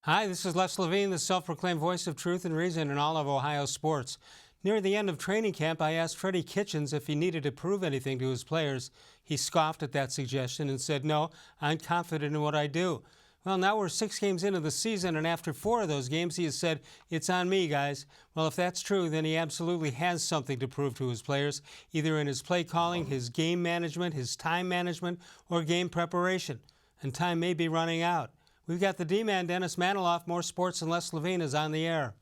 Hi, this is Les Levine, the self-proclaimed voice of truth and reason in all of Ohio sports. Near the end of training camp, I asked Freddie-Kitchens if he needed to prove anything to his players. He scoffed at that suggestion and said, "No, I'm confident in what I do." Well, now we're 6 games into the season, and after 4 of those games, he has said, "It's on me, guys." Well, if that's true, then he absolutely has something to prove to his players, either in his play calling, his game management, his time management, or game preparation. And time may be running out. We've got the D-man, Dennis-Manoloff. More Sports and Les Levine is on the air.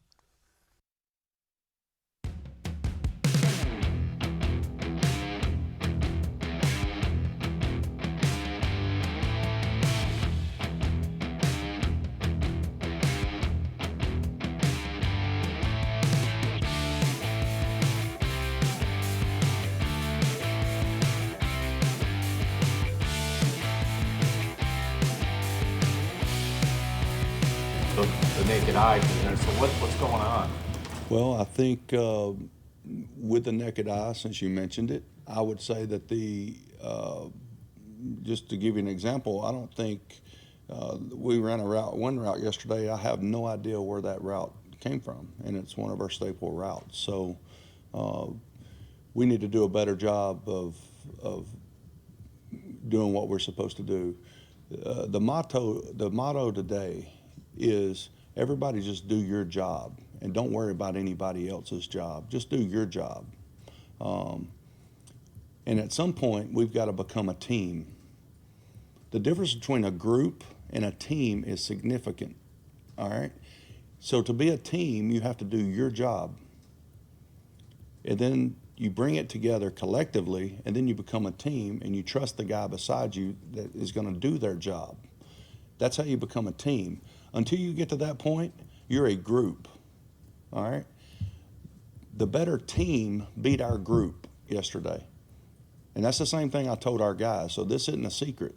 The naked eye, so what's going on? Well, I think with the naked eye, since you mentioned it, I would say that just to give you an example, I don't think we ran one route yesterday. I have no idea where that route came from, and it's one of our staple routes. So we need to do a better job of doing what we're supposed to do. The motto today is everybody just do your job and don't worry about anybody else's job. Just do your job. And at some point, we've got to become a team. The difference between a group and a team is significant, all right? So to be a team, you have to do your job. And then you bring it together collectively, and then you become a team, and you trust the guy beside you that is going to do their job. That's how you become a team. Until you get to that point, you're a group, all right? The better team beat our group yesterday. And that's the same thing I told our guys, so this isn't a secret.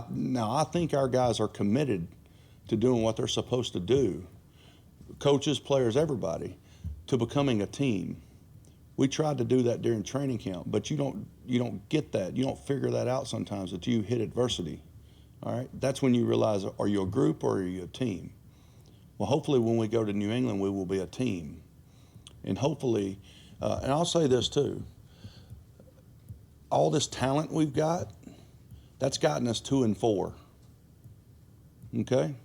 Now, I think our guys are committed to doing what they're supposed to do, coaches, players, everybody, to becoming a team. We tried to do that during training camp, but you don't get that. You don't figure that out sometimes until you hit adversity. All right, that's when you realize, are you a group or are you a team? Well, hopefully when we go to New England, we will be a team. And hopefully, and I'll say this too, all this talent we've got, that's gotten us 2-4, okay?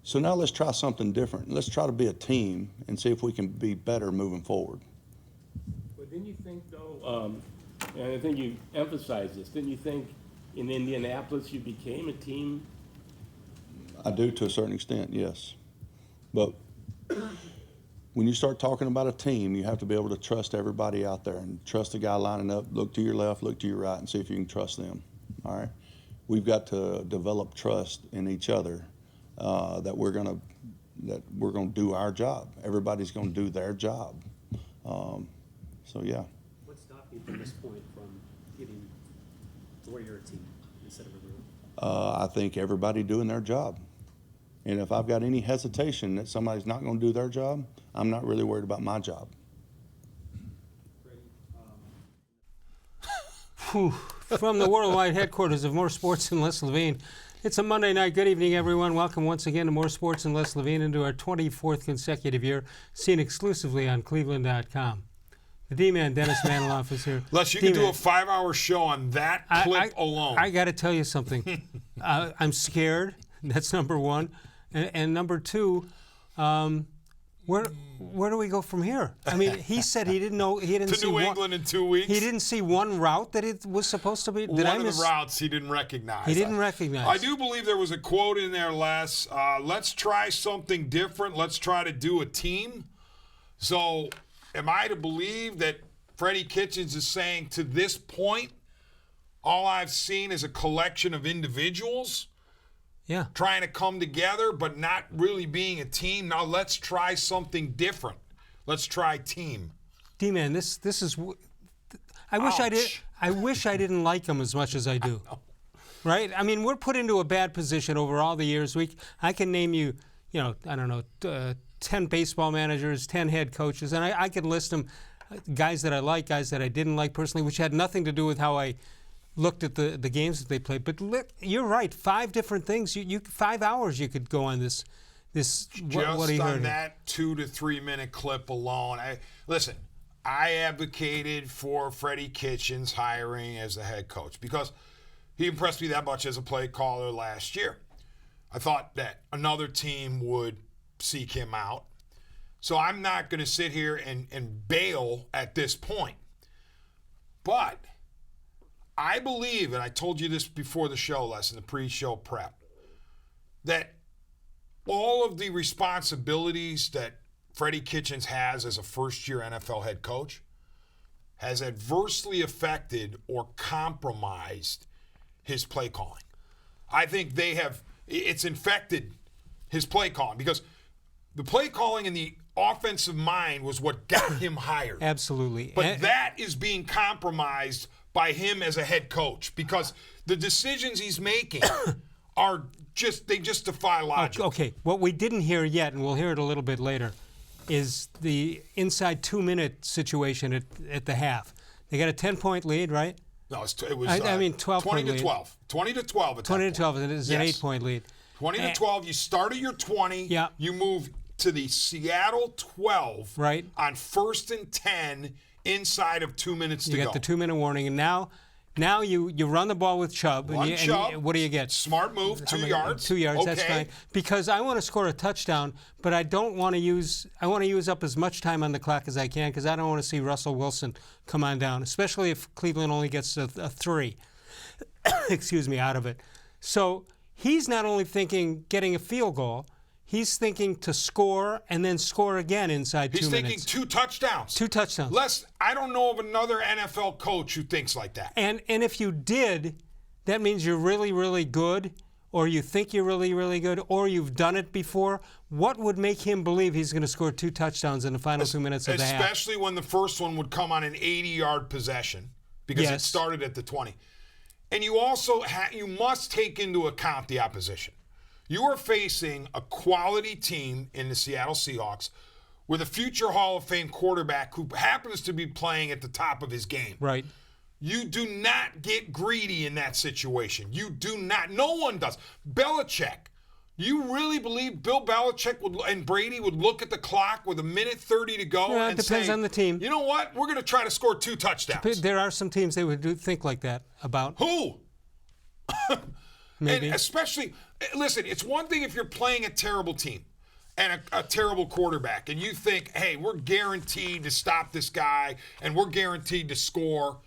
So now let's try something different. Let's try to be a team and see if we can be better moving forward. But didn't you think though, and I think you emphasized this, didn't you think in Indianapolis you became a team? I do to a certain extent, yes. But when you start talking about a team, you have to be able to trust everybody out there and trust the guy lining up, look to your left, look to your right, and see if you can trust them, all right? We've got to develop trust in each other that we're gonna do our job. Everybody's gonna do their job. So yeah. What stopped you from this point from getting to where you're a team instead of a group? I think everybody doing their job. And if I've got any hesitation that somebody's not going to do their job, I'm not really worried about my job. From the worldwide headquarters of More Sports and Les Levine, it's a Monday night. Good evening, everyone. Welcome once again to More Sports and Les Levine into our 24th consecutive year, seen exclusively on cleveland.com. The D-man, Dennis-Manoloff, is here. Les, you can do a 5-hour show on that clip alone. I got to tell you something. I'm scared. That's number one. And number two, where do we go from here? I mean, he said he didn't know. He didn't see New England in 2 weeks. He didn't see one route that it was supposed to be. One of the routes he didn't recognize. He didn't recognize. I do believe there was a quote in there, Les. Let's try something different. Let's try to do a team. So am I to believe that Freddie-Kitchens is saying to this point, all I've seen is a collection of individuals trying to come together but not really being a team? Now let's try something different. Let's try team. D-man, this is I wish I didn't like him as much as I do. Right? I mean, we're put into a bad position over all the years. I can name you, I don't know, 10 baseball managers, 10 head coaches, and I could list them, guys that I like, guys that I didn't like personally, which had nothing to do with how I looked at the games that they played. But you're right, 5 different things. You 5 hours you could go on this. Just what he heard. on that 2 to 3 minute clip alone. I advocated for Freddie-Kitchens hiring as the head coach because he impressed me that much as a play caller last year. I thought that another team would seek him out. So I'm not going to sit here and bail at this point. But I believe, and I told you this before the show, Les, in the pre-show prep, that all of the responsibilities that Freddie-Kitchens has as a first-year NFL head coach has adversely affected or compromised his play calling. I think it's infected his play calling because the play calling and the offensive mind was what got him hired. Absolutely. But that is being compromised by him as a head coach because the decisions he's making they just defy logic. Okay, what we didn't hear yet, and we'll hear it a little bit later, is the inside 2-minute situation at the half. They got a 10-point lead, right? No, it was 12-point 20 to 12. 20 to 12 at 20 that to 12, point. and it is Yes. an 8-point lead. 20 to 12, you start at your 20, Yeah. you move to the Seattle 12 Right. on 1st and 10 inside of 2 minutes to go. You got the 2-minute warning, and now you run the ball with Chubb. And Chubb. what do you get? Smart move, 2 yards. 2 yards, okay. that's fine. Because I want to score a touchdown, but I want to use up as much time on the clock as I can because I don't want to see Russell Wilson come on down, especially if Cleveland only gets a 3 out of it. So he's not only thinking getting a field goal, he's thinking to score and then score again inside 2 minutes. He's thinking 2 touchdowns. 2 touchdowns. Les, I don't know of another NFL coach who thinks like that. And if you did, that means you're really, really good, or you think you're really, really good, or you've done it before. What would make him believe he's going to score 2 touchdowns in the final 2 minutes of the half? Especially when the first one would come on an 80-yard possession because it Yes. started at the 20. And you also you must take into account the opposition. You are facing a quality team in the Seattle-Seahawks with a future Hall of Fame quarterback who happens to be playing at the top of his game. Right. You do not get greedy in that situation. You do not. No one does. Belichick. You really believe Bill Belichick and Brady would look at the clock with 1:30 to go Yeah, it and depends say, on the team. You know what? We're going to try to score 2 touchdowns. There are some teams that would think like that about. Who? Maybe. And especially, listen, it's one thing if you're playing a terrible team and a terrible quarterback and you think, hey, we're guaranteed to stop this guy and we're guaranteed to score.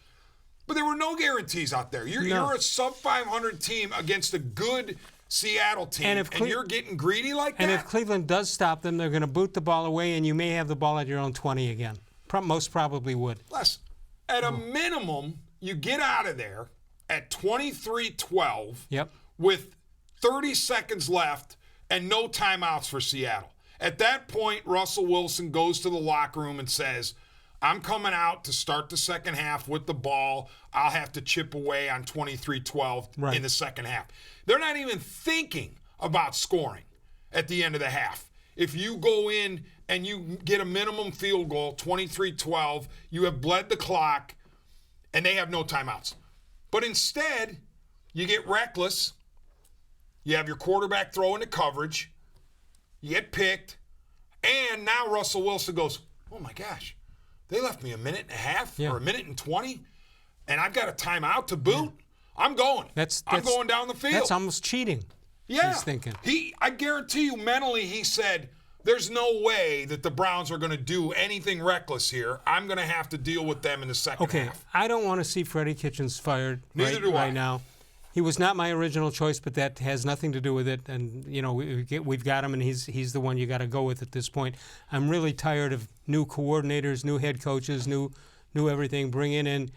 But there were no guarantees out there. You're a sub-500 team against a good Seattle team, and you're getting greedy like that? And if Cleveland does stop them, they're going to boot the ball away, and you may have the ball at your own 20 again. Most probably would. Les, at a minimum, you get out of there at 23-12 with 30 seconds left and no timeouts for Seattle. At that point, Russell Wilson goes to the locker room and says, I'm coming out to start the second half with the ball. I'll have to chip away on 23-12 in the second half. They're not even thinking about scoring at the end of the half. If you go in and you get a minimum field goal, 23-12, you have bled the clock, and they have no timeouts. But instead, you get reckless. You have your quarterback throw into coverage. You get picked. And now Russell Wilson goes, oh, my gosh. They left me 1.5 minutes or 1:20, and I've got a timeout to boot. Yeah. I'm going. I'm going down the field. That's almost cheating. Yeah. He's thinking. I guarantee you mentally he said, there's no way that the Browns are going to do anything reckless here. I'm going to have to deal with them in the second half. I don't want to see Freddie-Kitchens fired right now. He was not my original choice, but that has nothing to do with it. And, you know, we've got him, and he's the one you got to go with at this point. I'm really tired of new coordinators, new head coaches, new everything, bringing in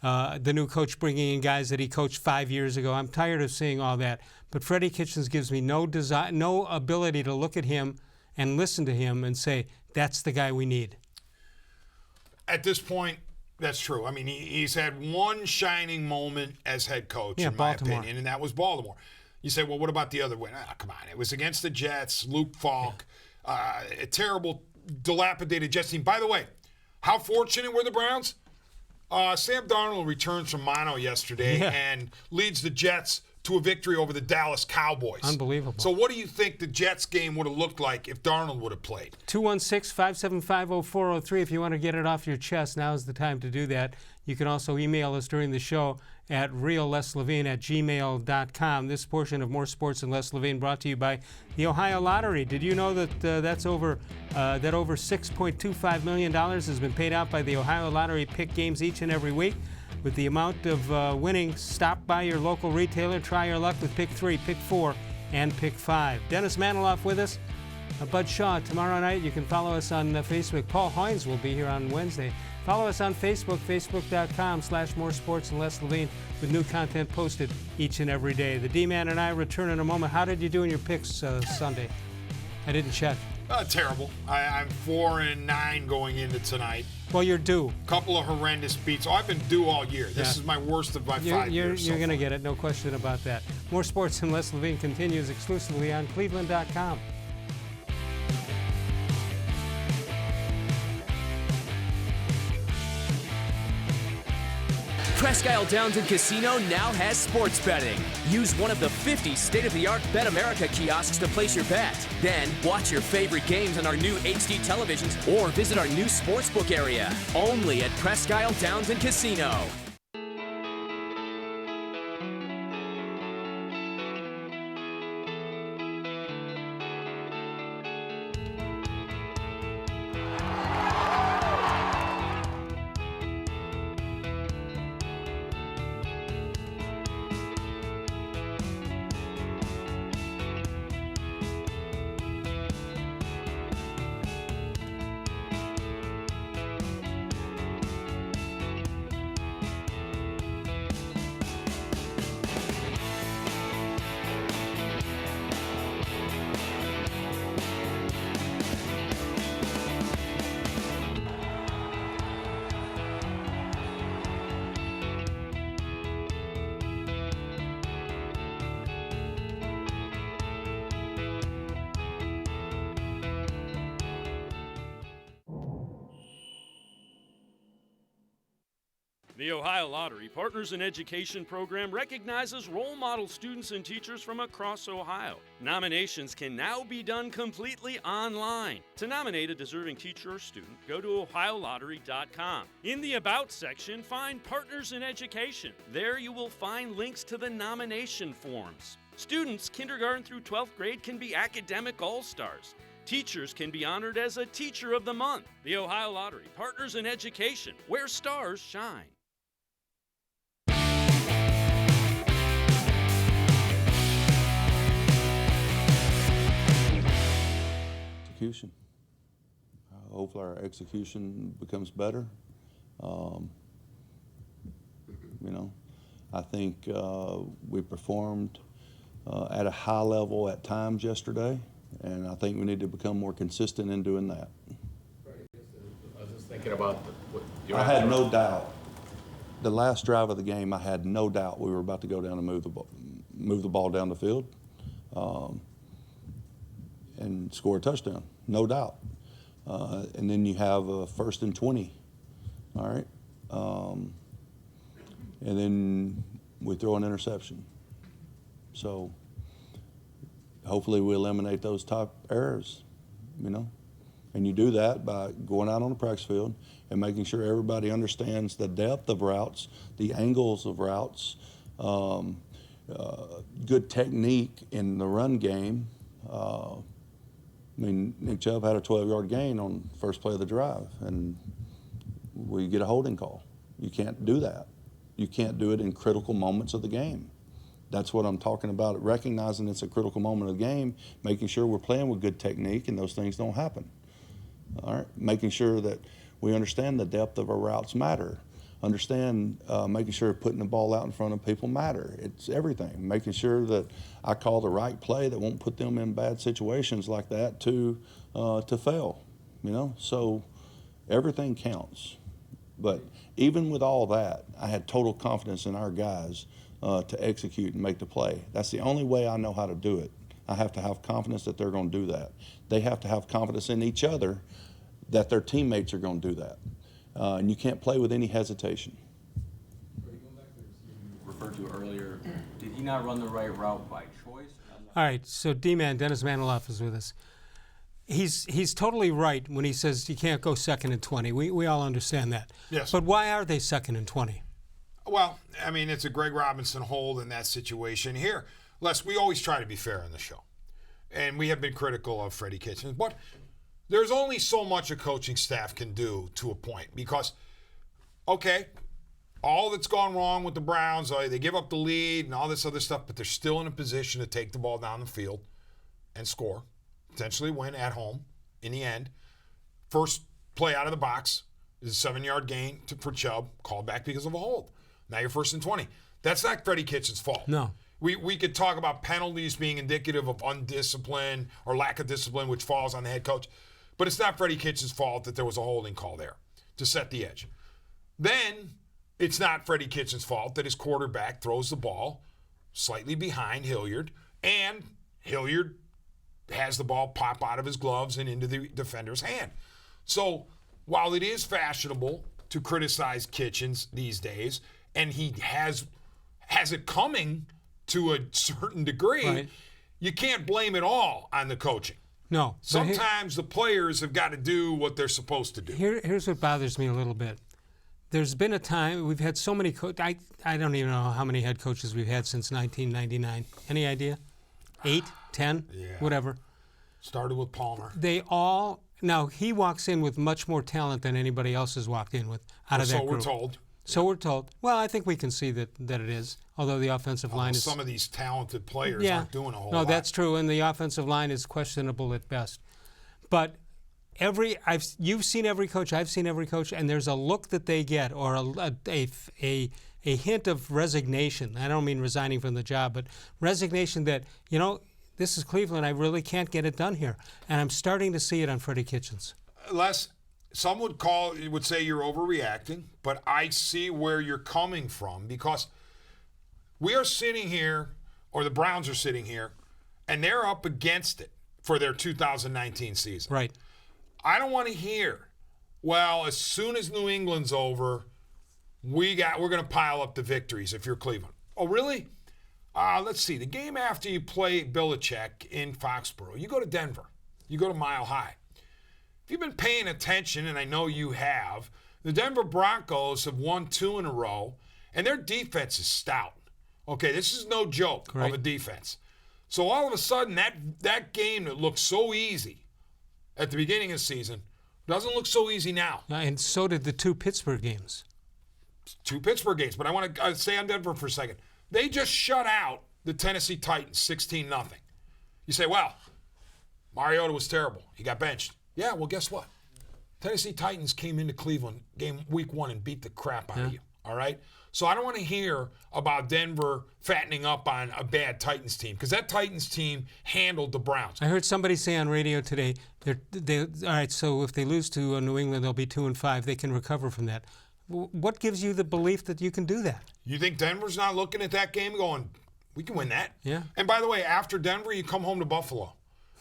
the new coach, bringing in guys that he coached 5 years ago. I'm tired of seeing all that. But Freddie-Kitchens gives me no ability to look at him and listen to him and say, that's the guy we need. At this point, that's true. I mean, he's had one shining moment as head coach, in my opinion, and that was Baltimore. You say, well, what about the other win? Come on. It was against the Jets, Luke Falk, a terrible, dilapidated Jets team. By the way, how fortunate were the Browns? Sam Darnold returns from mono yesterday and leads the Jets to a victory over the Dallas Cowboys. Unbelievable. So what do you think the Jets game would have looked like if Darnold would have played? 216-575-0403 if you want to get it off your chest. Now is the time to do that. You can also email us during the show at real-leslevine@gmail.com. This portion of More Sports and Les Levine brought to you by the Ohio Lottery. Did you know that over $6.25 million has been paid out by the Ohio Lottery pick games each and every week? With the amount of winning, stop by your local retailer, try your luck with Pick 3, Pick 4, and Pick 5. Dennis-Manoloff with us. Bud Shaw tomorrow night. You can follow us on Facebook. Paul Hoynes will be here on Wednesday. Follow us on Facebook, facebook.com/more-sports-and-les-levine, with new content posted each and every day. The D-Man and I return in a moment. How did you do in your picks Sunday? I didn't check. Terrible. I'm 4-9 going into tonight. Well, you're due. Couple of horrendous beats. I've been due all year. This is my worst of my 5 years. You're going to get it, no question about that. More Sports and Les Levine continues exclusively on cleveland.com. Presque Isle Downs and Casino now has sports betting. Use one of the 50 state-of-the-art Bet America kiosks to place your bet. Then watch your favorite games on our new HD televisions or visit our new sportsbook area. Only at Presque Isle Downs and Casino. The Ohio Lottery Partners in Education program recognizes role model students and teachers from across Ohio. Nominations can now be done completely online. To nominate a deserving teacher or student, go to ohiolottery.com. In the About section, find Partners in Education. There you will find links to the nomination forms. Students kindergarten through 12th grade can be academic all-stars. Teachers can be honored as a Teacher of the Month. The Ohio Lottery Partners in Education, where stars shine. Execution. Hopefully our execution becomes better. I think we performed at a high level at times yesterday, and I think we need to become more consistent in doing that. I was just thinking about I had no doubt. The last drive of the game, I had no doubt we were about to go down and move the ball down the field. And score a touchdown, no doubt. And then you have a 1st and 20, all right? And then we throw an interception. So hopefully we eliminate those top errors, And you do that by going out on the practice field and making sure everybody understands the depth of routes, the angles of routes, good technique in the run game. Nick-Chubb had a 12-yard gain on first play of the drive, and we get a holding call. You can't do that. You can't do it in critical moments of the game. That's what I'm talking about, recognizing it's a critical moment of the game, making sure we're playing with good technique and those things don't happen. All right, making sure that we understand the depth of our routes matter. Making sure putting the ball out in front of people matter. It's everything. Making sure that I call the right play that won't put them in bad situations like that to fail. So everything counts. But even with all that, I had total confidence in our guys to execute and make the play. That's the only way I know how to do it. I have to have confidence that they're going to do that. They have to have confidence in each other that their teammates are going to do that. and you can't play with any hesitation. Referred to earlier, did he not run the right route by choice? All right, so D-Man, dennis-manoloff is with us. He's totally right when he says you can't go 2nd and 20. We all understand that. Yes. But why are they 2nd and 20? Well, I mean, it's a Greg Robinson hold in that situation. Here, Les, we always try to be fair in the show. And we have been critical of Freddie Kitchens. But there's only so much a coaching staff can do to a point. Because, okay, all that's gone wrong with the Browns, they give up the lead and all this other stuff, but they're still in a position to take the ball down the field and score, potentially win at home in the end. First play out of the box is a 7-yard gain for Chubb, called back because of a hold. Now you're 1st and 20. That's not Freddie Kitchens' fault. No. We could talk about penalties being indicative of undiscipline or lack of discipline, which falls on the head coach. But it's not Freddie Kitchens' fault that there was a holding call there to set the edge. Then it's not Freddie Kitchens' fault that his quarterback throws the ball slightly behind Hilliard, and Hilliard has the ball pop out of his gloves and into the defender's hand. So while it is fashionable to criticize Kitchens these days, and he has it coming to a certain degree, right, you can't blame it all on the coaching. No. Sometimes the players have got to do what they're supposed to do. Here's what bothers me a little bit. There's been a time, we've had so many I don't even know how many head coaches we've had since 1999. Any idea? 8, 10, Yeah. whatever. Started with Palmer. Now he walks in with much more talent than anybody else has walked in with out of that group. So we're told. So we're told. Well, I think we can see that it is, although the offensive line is... Some of these talented players aren't doing a whole lot. No, that's true, and the offensive line is questionable at best. But you've seen every coach, I've seen every coach, and there's a look that they get, or a hint of resignation. I don't mean resigning from the job, but resignation that, this is Cleveland, I really can't get it done here. And I'm starting to see it on Freddie Kitchens. Les, some would say you're overreacting, but I see where you're coming from, because we are sitting here, or the Browns are sitting here, and they're up against it for their 2019 season. Right. I don't want to hear, well, as soon as New England's over, we're going to pile up the victories if you're Cleveland. Oh, really? Let's see. The game after you play Belichick in Foxborough, you go to Denver. You go to Mile High. If you've been paying attention, and I know you have, the Denver Broncos have won 2 in a row, and their defense is stout. Okay, this is no joke of a defense. So all of a sudden, that game that looked so easy at the beginning of the season doesn't look so easy now. And so did the 2 Pittsburgh games. 2 Pittsburgh games, but I want to stay on Denver for a second. They just shut out the Tennessee Titans 16-0. You say, well, Mariota was terrible. He got benched. Yeah, well, guess what? Tennessee Titans came into Cleveland week 1 and beat the crap out of you, all right? So I don't want to hear about Denver fattening up on a bad Titans team, because that Titans team handled the Browns. I heard somebody say on radio today, all right, so if they lose to New England, they'll be 2-5. They can recover from that. What gives you the belief that you can do that? You think Denver's not looking at that game going, we can win that? Yeah. And by the way, after Denver, you come home to Buffalo.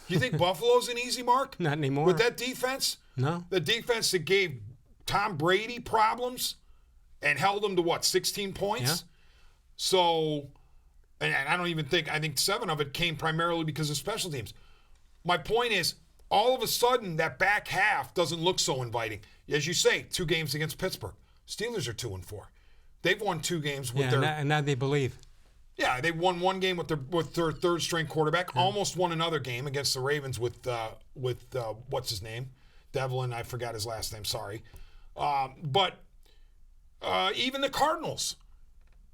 You think Buffalo's an easy mark? Not anymore. With that defense? No. The defense that gave Tom Brady problems and held him to, 16 points? Yeah. So, and I don't even think, I think 7 of it came primarily because of special teams. My point is, all of a sudden, that back half doesn't look so inviting. As you say, 2 games against Pittsburgh. Steelers are 2-4. They've won 2 games with their... and now they believe. Yeah, they won 1 game with their third-string quarterback. Almost won another game against the Ravens with what's his name? Devlin, I forgot his last name, sorry. But even the Cardinals,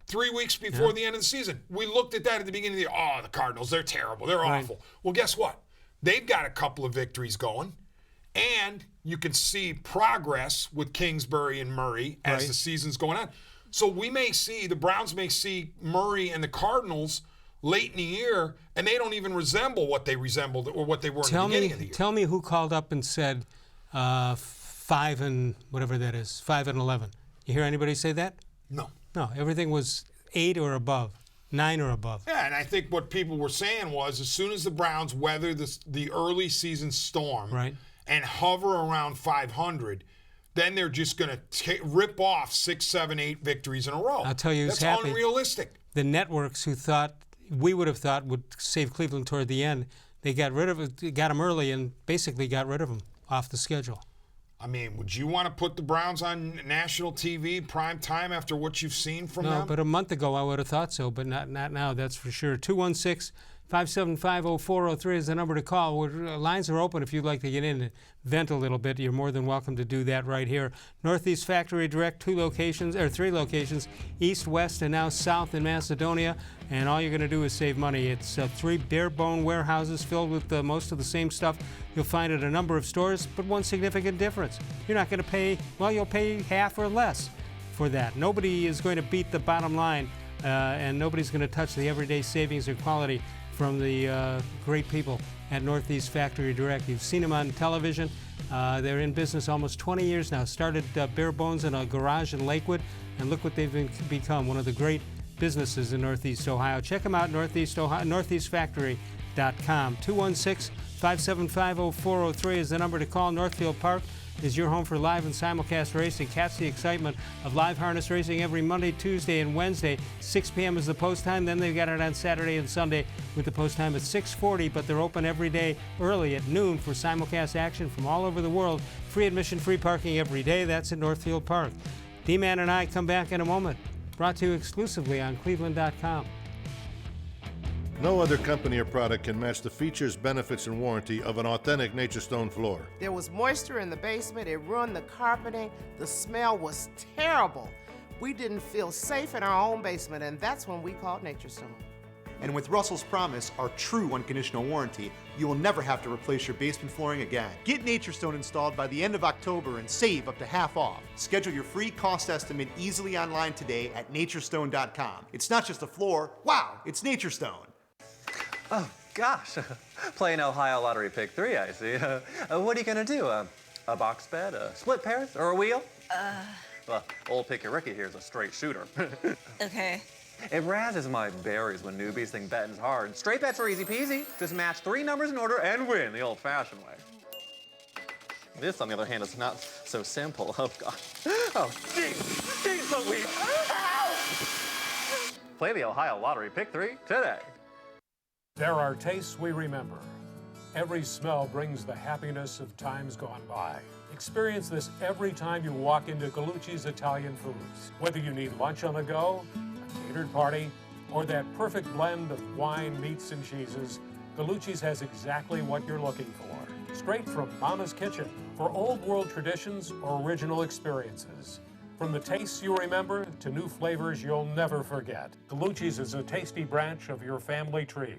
3 weeks before the end of the season, we looked at that at the beginning of the year. Oh, the Cardinals, they're terrible. They're awful. Well, guess what? They've got a couple of victories going, and you can see progress with Kingsbury and Murray as the season's going on. So the Browns may see Murray and the Cardinals late in the year, and they don't even resemble what they resembled or what they were in the beginning of the year. Tell me who called up and said 5 and whatever that is, 5 and 11. You hear anybody say that? No. No, everything was 8 or above, 9 or above. Yeah, and I think what people were saying was, as soon as the Browns weather the early season storm and hover around 500, then they're just going to rip off 6, 7, 8 victories in a row. I'll tell you who's That's happy. unrealistic. The networks who we would have thought would save Cleveland toward the end, they got rid of it, got them early, and basically got rid of them off the schedule. I mean, would you want to put the Browns on national TV prime time after what you've seen from them? No, but a month ago I would have thought so, but not now, that's for sure. 216-575-0403 is the number to call. Lines are open if you'd like to get in and vent a little bit. You're more than welcome to do that right here. Northeast Factory Direct, 3 locations, east, west, and now south in Macedonia. And all you're going to do is save money. It's 3 bare-bone warehouses filled with most of the same stuff you'll find at a number of stores, but one significant difference. You're not going to pay, you'll pay half or less for that. Nobody is going to beat the bottom line, and nobody's going to touch the everyday savings or quality from the great people at Northeast Factory Direct. You've seen them on television. They're in business almost 20 years now. Started bare bones in a garage in Lakewood, and look what they've become, one of the great businesses in Northeast Ohio. Check them out, northeastfactory.com. 216-575-0403 is the number to call. Northfield Park is your home for live and simulcast racing. Catch the excitement of live harness racing every Monday, Tuesday, and Wednesday. 6 p.m. is the post time. Then they've got it on Saturday and Sunday with the post time at 6:40, but they're open every day early at noon for simulcast action from all over the world. Free admission, free parking every day. That's at Northfield Park. D-Man and I come back in a moment. Brought to you exclusively on cleveland.com. No other company or product can match the features, benefits, and warranty of an authentic Nature Stone floor. There was moisture in the basement. It ruined the carpeting. The smell was terrible. We didn't feel safe in our own basement, and that's when we called Nature Stone. And with Russell's Promise, our true unconditional warranty, you will never have to replace your basement flooring again. Get Nature Stone installed by the end of October and save up to half off. Schedule your free cost estimate easily online today at naturestone.com. It's not just a floor. Wow, it's Nature Stone. Oh, gosh. Playing Ohio Lottery Pick 3, I see. What are you going to do? A box bed, a split pairs, or a wheel? Well, old Picky Ricky here is a straight shooter. Okay. It razzes my berries when newbies think betting's hard. Straight bets are easy peasy. Just match 3 numbers in order and win the old-fashioned way. This, on the other hand, is not so simple. Oh, God. Oh, jeez Louise. Play the Ohio Lottery Pick 3 today. There are tastes we remember. Every smell brings the happiness of times gone by. Experience this every time you walk into Gallucci's Italian Foods. Whether you need lunch on the go, a catered party, or that perfect blend of wine, meats, and cheeses, Gallucci's has exactly what you're looking for. Straight from Mama's Kitchen for old world traditions or original experiences. From the tastes you remember to new flavors you'll never forget. Gallucci's is a tasty branch of your family tree.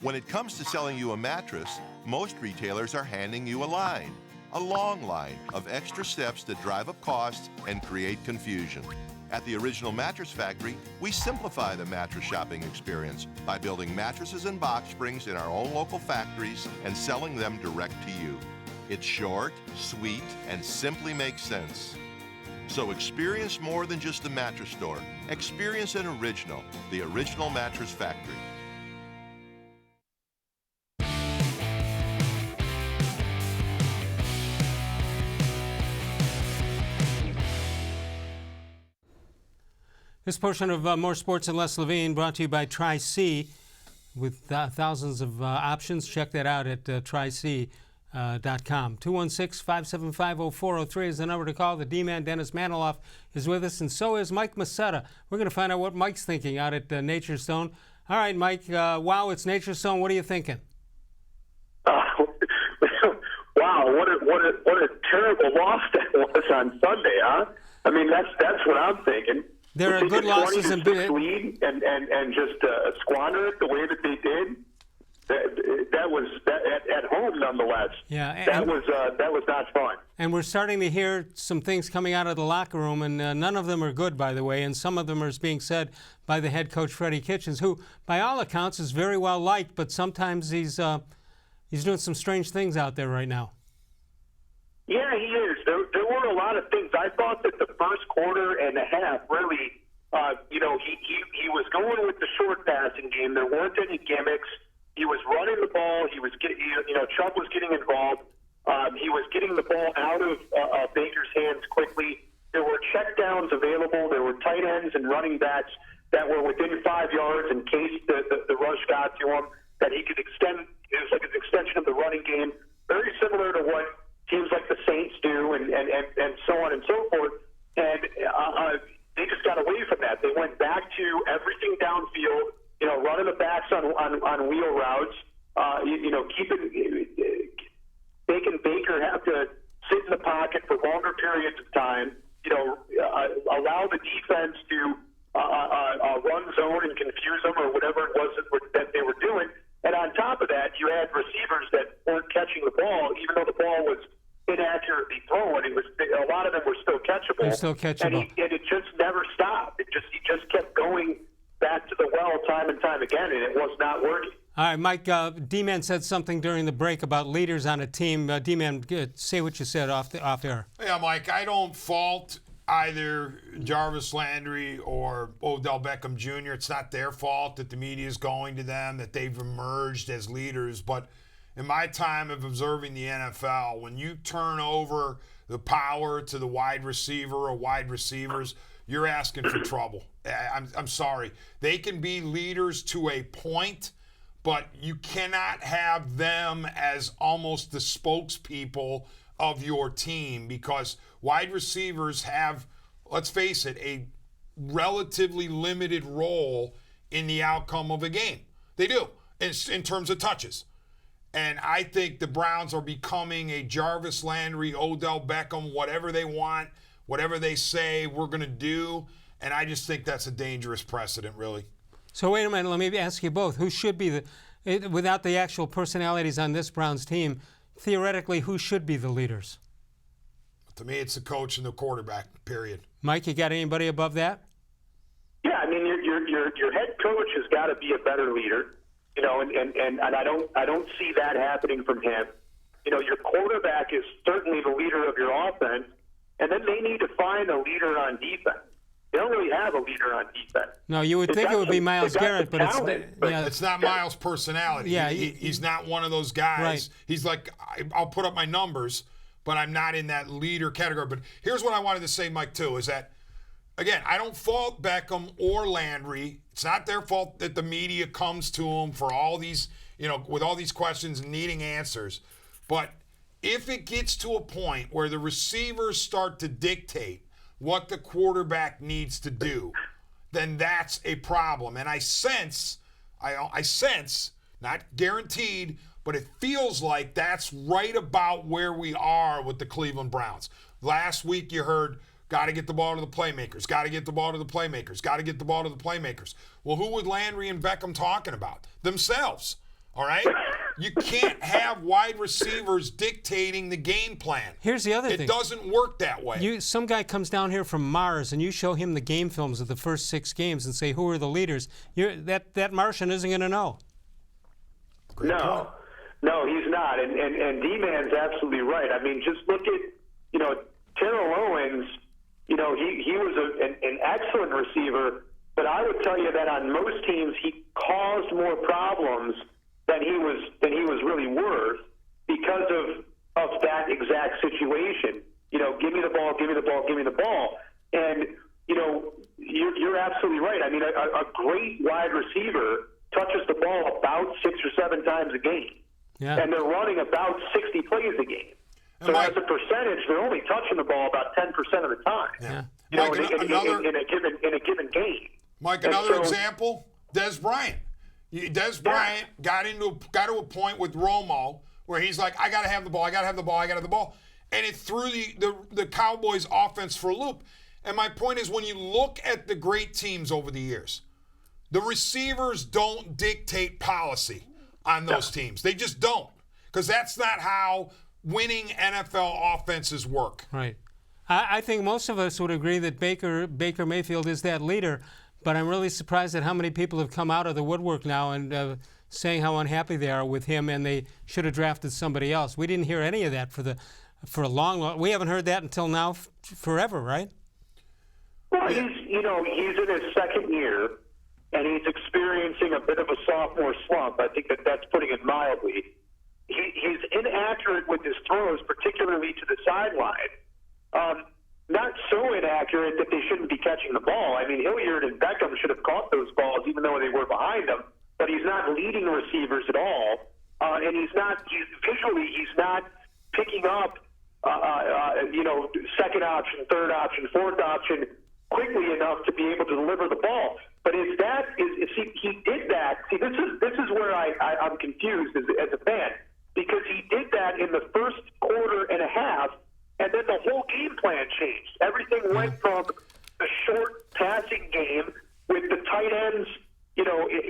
When it comes to selling you a mattress, most retailers are handing you a line. A long line of extra steps that drive up costs and create confusion. At the Original Mattress Factory, we simplify the mattress shopping experience by building mattresses and box springs in our own local factories and selling them direct to you. It's short, sweet, and simply makes sense. So experience more than just the mattress store. Experience an original, the Original Mattress Factory. This portion of More Sports and Les Levine brought to you by Tri-C with thousands of options. Check that out at tric.com. 216-575-0403 is the number to call. The D-Man, Dennis-Manoloff, is with us, and so is Mike Masetta. We're going to find out what Mike's thinking out at Nature Stone. All right, Mike, wow, it's Nature Stone. What are you thinking? Wow, what a terrible loss that was on Sunday, huh? I mean, that's what I'm thinking. There are good losses in lead and just squander it the way that they did. That was at home, nonetheless. Yeah, that was not fun. And we're starting to hear some things coming out of the locker room, and none of them are good, by the way. And some of them are being said by the head coach, Freddie-Kitchens, who, by all accounts, is very well liked, but sometimes he's doing some strange things out there right now. Yeah, he is. There were a lot of things. I thought that the first quarter and a half really, he was going with the short passing game. There weren't any gimmicks. He was running the ball. He was getting, Chubb was getting involved. He was getting the ball out of Baker's hands quickly. There were checkdowns available. There were tight ends and running backs that were within 5 yards in case the rush got to him, that he could extend. It was like an extension of the running game, very similar to what teams like the Saints do and so on and so forth. And they just got away from that. They went back to everything downfield, running the backs on wheel routes, making Baker have to sit in the pocket for longer periods of time, allow the defense to run zone and confuse them or whatever it was that they were doing. And on top of that, you had receivers that weren't catching the ball, even though the ball was inaccurately thrown. A lot of them were still catchable. They're still catchable. And it just never stopped. He just kept going back to the well time and time again, and it was not working. All right, Mike, D-Man said something during the break about leaders on a team. D-Man, say what you said off air. Yeah, Mike, I don't fault either Jarvis-Landry or Odell-Beckham-Jr. It's not their fault that the media is going to them, that they've emerged as leaders. But in my time of observing the NFL, when you turn over the power to the wide receiver or wide receivers, you're asking for trouble. I'm sorry. They can be leaders to a point, but you cannot have them as almost the spokespeople of your team, because wide receivers have, let's face it, a relatively limited role in the outcome of a game. They do, in terms of touches. And I think the Browns are becoming a Jarvis-Landry, Odell Beckham, whatever they want, whatever they say we're going to do. And I just think that's a dangerous precedent, really. So wait a minute, let me ask you both. Who should be without the actual personalities on this Browns team, theoretically, who should be the leaders? To me, it's the coach and the quarterback, period. Mike, you got anybody above that? Yeah, I mean, your head coach has got to be a better leader, and I don't see that happening from him. Your quarterback is certainly the leader of your offense, and then they need to find a leader on defense. They don't really have a leader on defense. No, you would think it would be Myles Garrett, but it's not Myles' personality. Yeah, he's not one of those guys. Right. He's like, I'll put up my numbers, but I'm not in that leader category. But here's what I wanted to say, Mike, too, is that, again, I don't fault Beckham or Landry. It's not their fault that the media comes to them for all these, with all these questions and needing answers. But if it gets to a point where the receivers start to dictate what the quarterback needs to do, then that's a problem. And I sense, not guaranteed, but it feels like that's right about where we are with the Cleveland Browns. Last week you heard, got to get the ball to the playmakers, got to get the ball to the playmakers, got to get the ball to the playmakers. Well, who would Landry and Beckham talking about? Themselves, all right? You can't have wide receivers dictating the game plan. Here's the other thing. It doesn't work that way. Some guy comes down here from Mars, and you show him the game films of the first 6 games and say, who are the leaders? That Martian isn't going to know. No, he's not. And D-Man's absolutely right. I mean, just look at, Terrell Owens, he was an excellent receiver, but I would tell you that on most teams he caused more problems than he was really worth because of that exact situation. Give me the ball, give me the ball, give me the ball. And, you're absolutely right. I mean, a great wide receiver touches the ball about 6 or 7 times a game. Yeah. And they're running about 60 plays a game. So as a percentage, they're only touching the ball about 10% of the time. Yeah. In a given game. Mike, another example, Des Bryant. Des Bryant got to a point with Romo where he's like, I got to have the ball, I got to have the ball, I got to have the ball. And it threw the Cowboys offense for a loop. And my point is, when you look at the great teams over the years, the receivers don't dictate policy on those teams. They just don't. Because that's not how winning NFL offenses work. Right. I think most of us would agree that Baker Mayfield is that leader, but I'm really surprised at how many people have come out of the woodwork now and saying how unhappy they are with him and they should have drafted somebody else. We didn't hear any of that for a long. We haven't heard that until now, forever, right? Well, he's in his second year, and he's experiencing a bit of a sophomore slump. I think that's putting it mildly. he's inaccurate with his throws, particularly to the sideline. Not so inaccurate that they shouldn't be catching the ball. I mean, Hilliard and Beckham should have caught those balls even though they were behind him, but he's not leading receivers at all. And he's not picking up, second option, third option, fourth option quickly enough to be able to deliver the ball. But he did that. See, this is where I'm confused as a fan, because he did that in the first quarter and a half, and then the whole game plan changed. Everything went from a short passing game with the tight ends,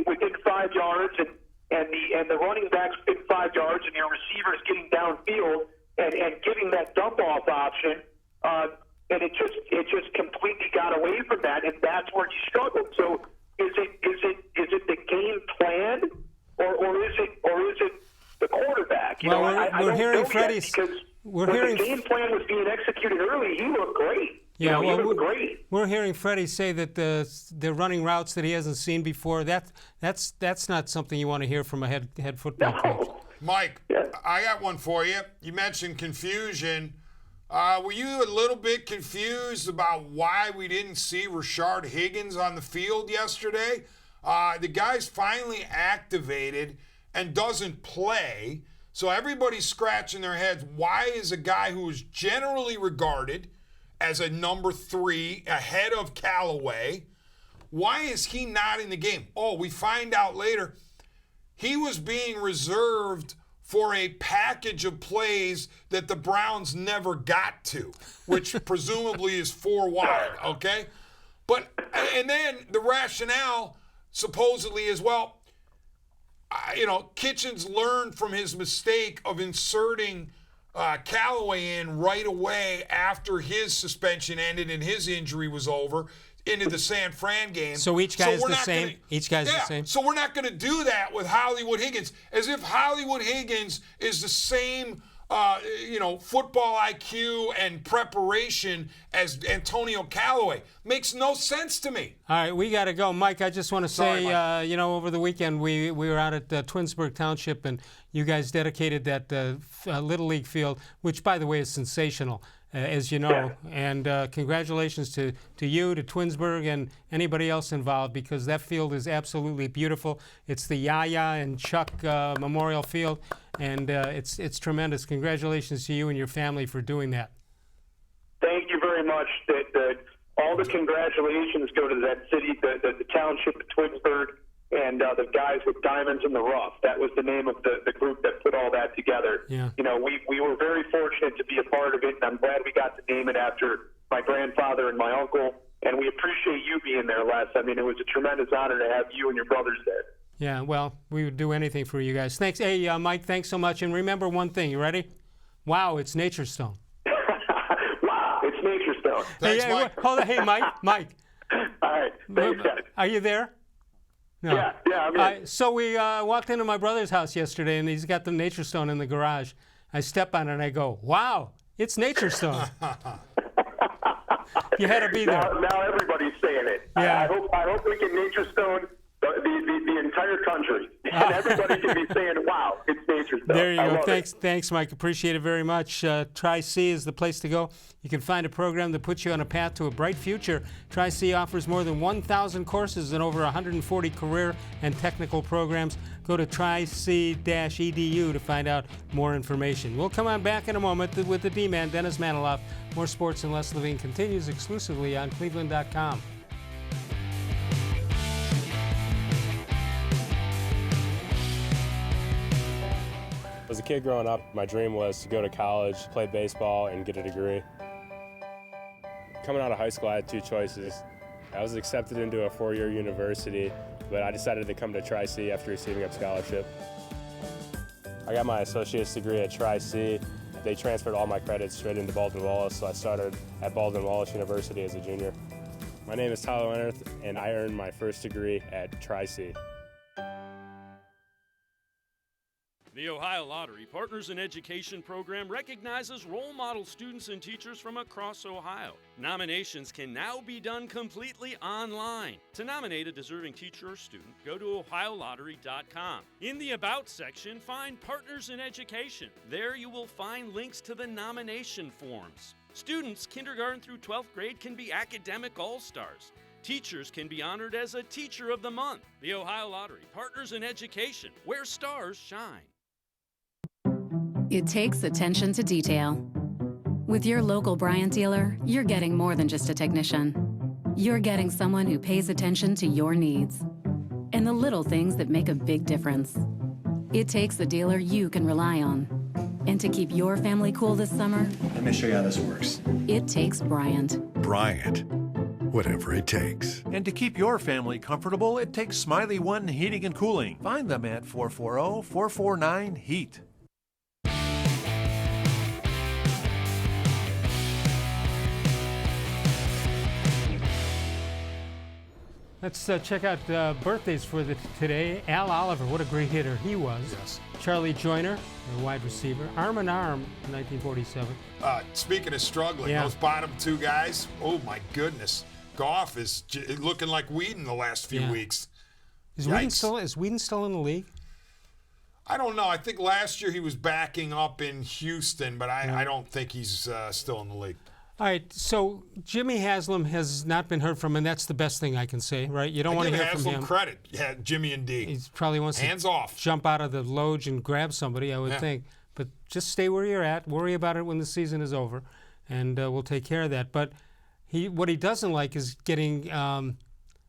within 5 yards, and the running backs within 5 yards, and your receivers getting downfield and giving that dump off option. And it just completely got away from that, and that's where he struggled. So is it the game plan, or is it the quarterback? Well, we're hearing Freddie's. Because when the game plan was being executed early, he looked great. Yeah, he looked great. We're hearing Freddie say that they're running routes that he hasn't seen before. That's not something you want to hear from a head football coach. Mike, I got one for you. You mentioned confusion. Were you a little bit confused about why we didn't see Rashard Higgins on the field yesterday? The guy's finally activated and doesn't play, so everybody's scratching their heads. Why is a guy who is generally regarded as a number 3 ahead of Callaway, why is he not in the game? Oh, we find out later he was being reserved for a package of plays that the Browns never got to, which presumably is 4 wide, okay? And then the rationale supposedly is, well, Kitchens learned from his mistake of inserting Callaway in right away after his suspension ended and his injury was over into the San Fran game. So each guy is the same? Each guy's the same? So we're not going to do that with Hollywood Higgins, as if Hollywood Higgins is the same football IQ and preparation as Antonio-Callaway. Makes no sense to me. All right, we got to go. Mike, I just want to say, over the weekend we were out at Twinsburg Township, and you guys dedicated that Little League field, which, by the way, is sensational, as you know. And congratulations to you, to Twinsburg, and anybody else involved, because that field is absolutely beautiful. It's the Yaya and Chuck Memorial Field, and it's tremendous. Congratulations to you and your family for doing that. Thank you very much. All the congratulations go to that city, the township of Twinsburg, and the guys with Diamonds in the Rough. That was the name of the group that put all that together. Yeah. We were very fortunate to be a part of it, and I'm glad we got to name it after my grandfather and my uncle, and we appreciate you being there, Les. I mean, it was a tremendous honor to have you and your brothers there. Yeah, well, we would do anything for you guys. Thanks. Hey, Mike, thanks so much. And remember one thing. You ready? Wow, it's Nature Stone. Wow, it's Nature Stone. Thanks, hey, Mike. Hold on. Hey, Mike. All right. Thanks, guys. Are you there? No. Yeah, I'm in. So we walked into my brother's house yesterday, and he's got the Nature Stone in the garage. I step on it, and I go, wow, it's Nature Stone. You had to be there. Now everybody's saying it. Yeah. I hope we can Nature Stone the entire country. And everybody can be saying, wow, it's Nature Stone. There you go. Love Thanks, Mike. Appreciate it very much. Tri-C is the place to go. You can find a program that puts you on a path to a bright future. Tri-C offers more than 1,000 courses and over 140 career and technical programs. Go to tric-edu to find out more information. We'll come on back in a moment with the D-Man, Dennis-Manoloff. More Sports and Les Levine continues exclusively on cleveland.com. As a kid growing up, my dream was to go to college, play baseball, and get a degree. Coming out of high school, I had 2 choices. I was accepted into a 4-year university, but I decided to come to Tri-C after receiving a scholarship. I got my associate's degree at Tri-C. They transferred all my credits straight into Baldwin-Wallace, so I started at Baldwin-Wallace University as a junior. My name is Tyler Leonard, and I earned my first degree at Tri-C. The Ohio Lottery Partners in Education program recognizes role model students and teachers from across Ohio. Nominations can now be done completely online. To nominate a deserving teacher or student, go to ohiolottery.com. In the About section, find Partners in Education. There you will find links to the nomination forms. Students kindergarten through 12th grade can be academic all-stars. Teachers can be honored as a Teacher of the Month. The Ohio Lottery Partners in Education, where stars shine. It takes attention to detail. With your local Bryant dealer, you're getting more than just a technician. You're getting someone who pays attention to your needs and the little things that make a big difference. It takes a dealer you can rely on. And to keep your family cool this summer, let me show you how this works. It takes Bryant. Bryant. Whatever it takes. And to keep your family comfortable, it takes Smiley One Heating and Cooling. Find them at 440-449-HEAT. Let's check out birthdays for today. Al Oliver, what a great hitter he was. Yes. Charlie Joyner, a wide receiver. Arm in Arm, 1947. Speaking of struggling, those bottom two guys, oh my goodness. Goff is looking like Whedon the last few weeks. Is Whedon still in the league? I don't know. I think last year he was backing up in Houston, but I don't think he's still in the league. All right, so Jimmy Haslam has not been heard from, and that's the best thing I can say, right? You don't want to hear from him. Haslam credit. Yeah, Jimmy and D. He probably wants to jump out of the loge and grab somebody, I would think. But just stay where you're at. Worry about it when the season is over, and we'll take care of that. But what he doesn't like is getting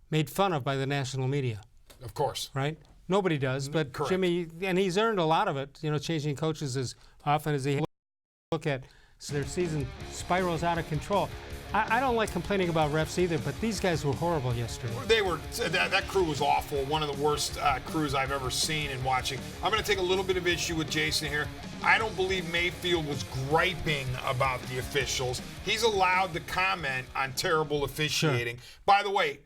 made fun of by the national media. Of course. Right? Nobody does, but correct. Jimmy, and he's earned a lot of it, changing coaches as often as he look at. So their season spirals out of control. I don't like complaining about refs either, but these guys were horrible yesterday. They were. That crew was awful. One of the worst crews I've ever seen and watching. I'm going to take a little bit of issue with Jason here. I don't believe Mayfield was griping about the officials. He's allowed to comment on terrible officiating. Sure. By the way,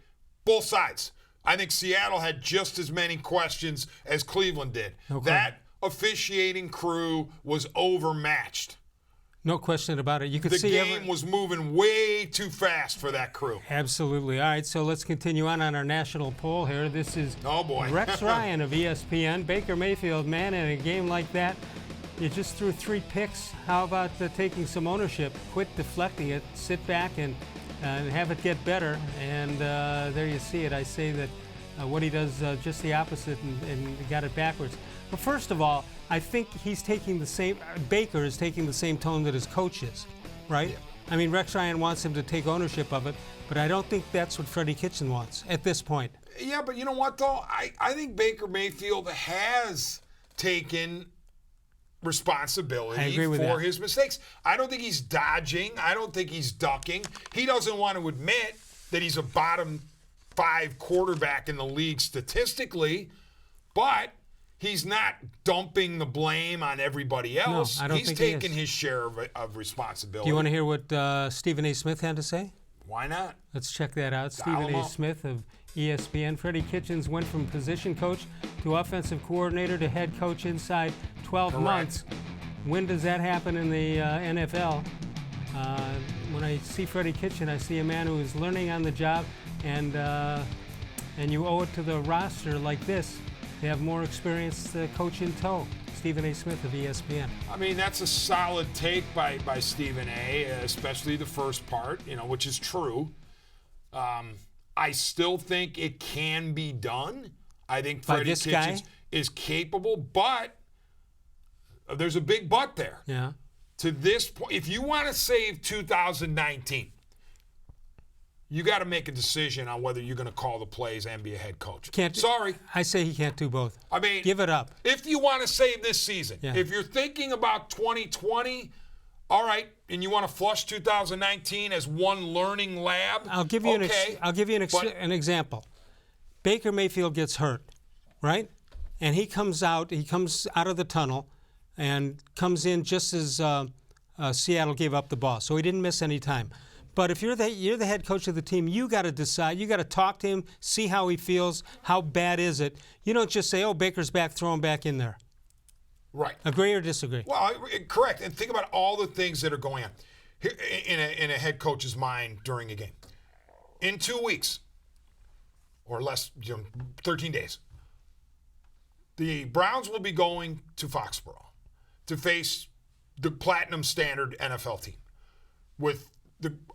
both sides. I think Seattle had just as many questions as Cleveland did. Okay. That officiating crew was overmatched. No question about it. You could see the game was moving way too fast for that crew. Absolutely. All right, so let's continue on our national poll here. This is Rex Ryan of ESPN. Baker Mayfield, man, in a game like that, you just threw 3 picks. How about taking some ownership? Quit deflecting it. Sit back and have it get better. And there you see it. I say that what he does just the opposite and got it backwards. But first of all, I think Baker is taking the same tone that his coach is, right? Yeah. I mean, Rex Ryan wants him to take ownership of it, but I don't think that's what Freddie-Kitchens wants at this point. Yeah, but you know what, though? I think Baker Mayfield has taken responsibility for his mistakes. I don't think he's dodging. I don't think he's ducking. He doesn't want to admit that he's a bottom 5 quarterback in the league statistically, but he's not dumping the blame on everybody else. No, I don't he's think taking his share of responsibility. Do you want to hear what Stephen A. Smith had to say? Why not? Let's check that out. Stephen A. Smith of ESPN. Freddie-Kitchens went from position coach to offensive coordinator to head coach inside 12 months. When does that happen in the NFL? When I see Freddie-Kitchens, I see a man who is learning on the job, and you owe it to the roster like this. They have more experienced coach in tow. Stephen A. Smith of ESPN. I mean, that's a solid take by Stephen A., especially the first part, which is true. I still think it can be done. I think Freddie-Kitchens is capable, but there's a big but there. Yeah. To this point, if you want to save 2019, you got to make a decision on whether you're going to call the plays and be a head coach. Sorry. I say he can't do both. I mean, give it up. If you want to save this season, if you're thinking about 2020, all right, and you want to flush 2019 as one learning lab, I'll give you an example. Baker Mayfield gets hurt, right? And he comes out of the tunnel and comes in just as Seattle gave up the ball. So he didn't miss any time. But if you're the head coach of the team, you got to decide. You got to talk to him, see how he feels, how bad is it. You don't just say, "Oh, Baker's back, throw him back in there." Right. Agree or disagree? Well, correct. And think about all the things that are going on here in a head coach's mind during a game. In 2 weeks, or less, 13 days, the Browns will be going to Foxborough to face the platinum standard NFL team with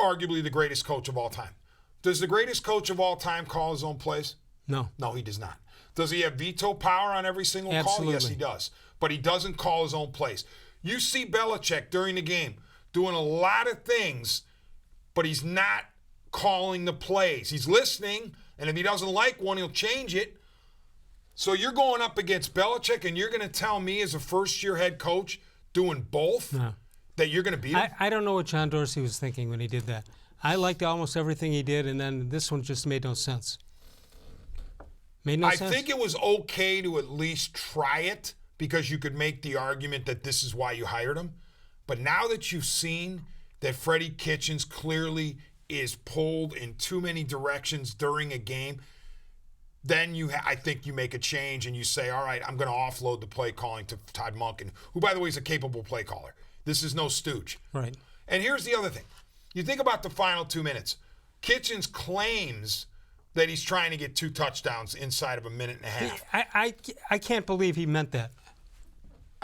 arguably the greatest coach of all time. Does the greatest coach of all time call his own plays? No. No, he does not. Does he have veto power on every single call? Yes, he does. But he doesn't call his own plays. You see Belichick during the game doing a lot of things, but he's not calling the plays. He's listening, and if he doesn't like one, he'll change it. So you're going up against Belichick, and you're going to tell me as a first-year head coach doing both that you're going to beat him? I don't know what John Dorsey was thinking when he did that. I liked almost everything he did, and then this one just made no sense. I think it was okay to at least try it because you could make the argument that this is why you hired him. But now that you've seen that Freddie-Kitchens clearly is pulled in too many directions during a game, then I think you make a change and you say, all right, I'm going to offload the play calling to Todd Monken, who, by the way, is a capable play caller. This is no stooge. Right. And here's the other thing. You think about the final 2 minutes. Kitchens claims that he's trying to get 2 touchdowns inside of a minute and a half. I can't believe he meant that.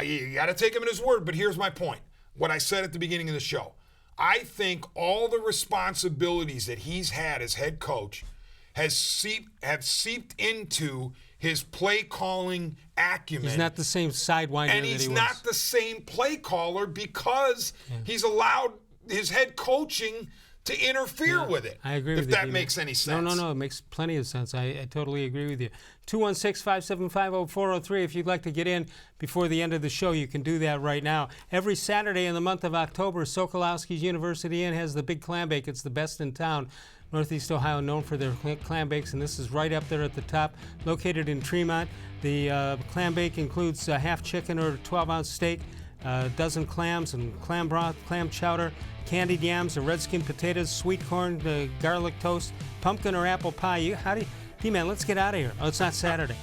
You got to take him at his word, but here's my point. What I said at the beginning of the show. I think all the responsibilities that he's had as head coach have seeped into his play calling acumen. He's not the same sidewinder and that he was. he's not the same play caller because he's allowed his head coaching to interfere with it. I agree with you. If that makes any sense. No, it makes plenty of sense. I totally agree with you. 216-575-0403. If you'd like to get in before the end of the show, you can do that right now. Every Saturday in the month of October, Sokolowski's University Inn has the big clam bake. It's the best in town. Northeast Ohio, known for their clam bakes, and this is right up there at the top. Located in Tremont, the clam bake includes half chicken or 12-ounce steak, a dozen clams and clam broth, clam chowder, candied yams, and red-skin potatoes, sweet corn, garlic toast, pumpkin or apple pie. D-Man, let's get out of here. Oh, it's not Saturday.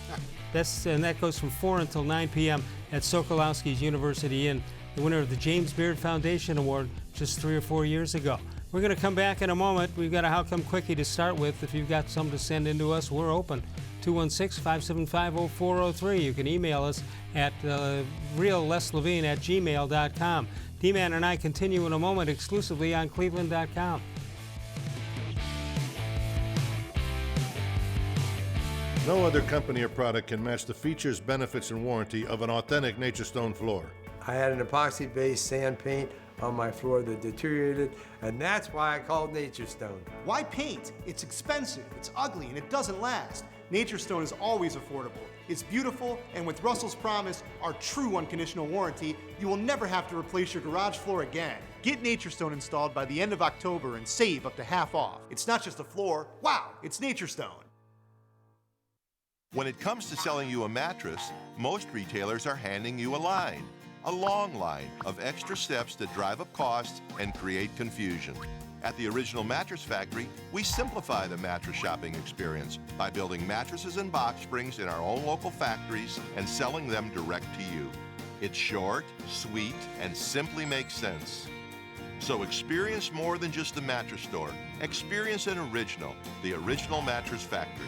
And that goes from 4 until 9 p.m. at Sokolowski's University Inn, the winner of the James Beard Foundation Award just 3 or 4 years ago. We're going to come back in a moment. We've got a How Come Quickie to start with. If you've got something to send in to us, we're open. 216-575-0403. You can email us at real-leslevine@gmail.com. D-Man and I continue in a moment exclusively on cleveland.com. No other company or product can match the features, benefits, and warranty of an authentic Nature Stone floor. I had an epoxy-based sand paint on my floor that deteriorated, and that's why I called Nature Stone. Why paint? It's expensive, it's ugly, and it doesn't last. Nature Stone is always affordable. It's beautiful, and with Russell's Promise, our true unconditional warranty, you will never have to replace your garage floor again. Get Nature Stone installed by the end of October and save up to half off. It's not just a floor, wow, it's Nature Stone. When it comes to selling you a mattress, most retailers are handing you a line. A long line of extra steps that drive up costs and create confusion. At the Original Mattress Factory, we simplify the mattress shopping experience by building mattresses and box springs in our own local factories and selling them direct to you. It's short, sweet, and simply makes sense. So experience more than just a mattress store. Experience an original, the Original Mattress Factory.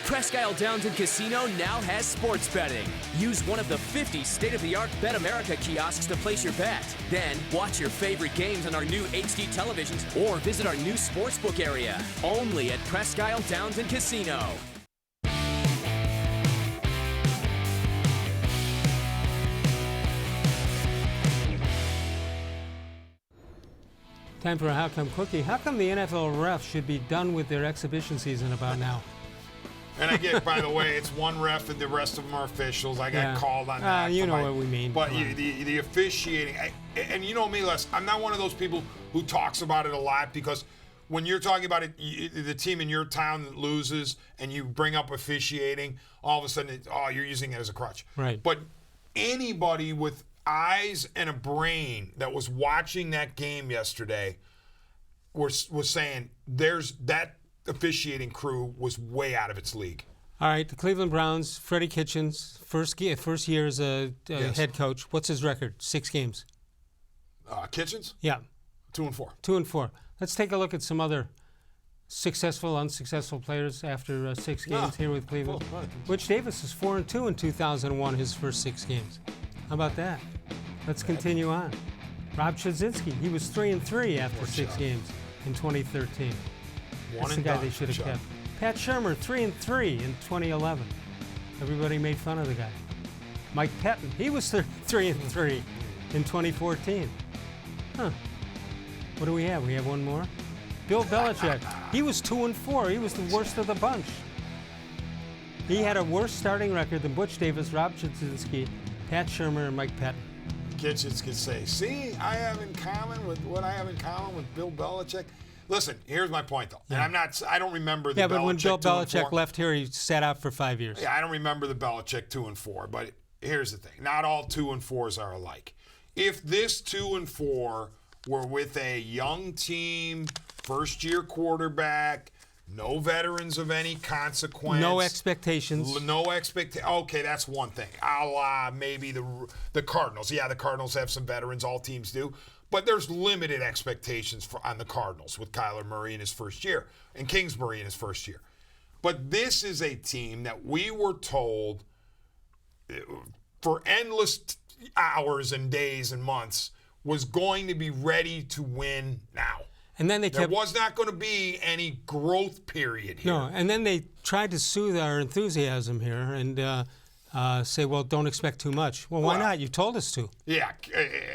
Presque Isle Downton Casino now has sports betting. Use one of the 50 state-of-the-art Bet America kiosks to place your bet. Then watch your favorite games on our new HD televisions or visit our new sportsbook area. Only at Presque Isle Downton Casino. Time for a How Come Quickie. How come the NFL refs should be done with their exhibition season about now? And I get, by the way, it's one ref and the rest of them are officials. I got called on that. You know what we mean. But the officiating, and you know me, Les, I'm not one of those people who talks about it a lot because when you're talking about it, the team in your town that loses and you bring up officiating, all of a sudden, you're using it as a crutch. Right. But anybody with eyes and a brain that was watching that game yesterday was saying that officiating crew was way out of its league. All right, the Cleveland Browns, Freddie-Kitchens, first year as a head coach. What's his record? 6 games. Kitchens? Yeah. 2-4. 2-4. Let's take a look at some other successful, unsuccessful players after 6 games here with Cleveland. Butch Davis is 4-2 in 2001, his first 6 games. How about that? Let's continue on. Rob Chudzinski, he was 3-3 after 6 games in 2013. That's the guy they should have kept. Pat Shurmur, 3-3 in 2011. Everybody made fun of the guy. Mike Pettin, he was 3-3 in 2014. Huh. What do we have? We have one more. Bill Belichick, he was 2-4. He was the worst of the bunch. He had a worse starting record than Butch Davis, Rob Chudzinski, Pat Shurmur, and Mike Pettin. Kitchens could say, see, I have in common with Bill Belichick. Listen, here's my point, though. Yeah. And I don't remember the Belichick 2-4. Yeah, but when Bill Belichick left here, he sat out for 5 years. Yeah, I don't remember the Belichick 2-4. But here's the thing. Not all 2-4s are alike. If this 2-4 were with a young team, first-year quarterback, no veterans of any consequence. No expectations. Okay, that's one thing. A la maybe the Cardinals. Yeah, the Cardinals have some veterans. All teams do. But there's limited expectations on the Cardinals with Kyler Murray in his first year and Kingsbury in his first year. But this is a team that we were told for endless hours and days and months was going to be ready to win now. And then there was not going to be any growth period here. No, and then they tried to soothe our enthusiasm here and say, well, don't expect too much. Well, why not? You told us to. Yeah,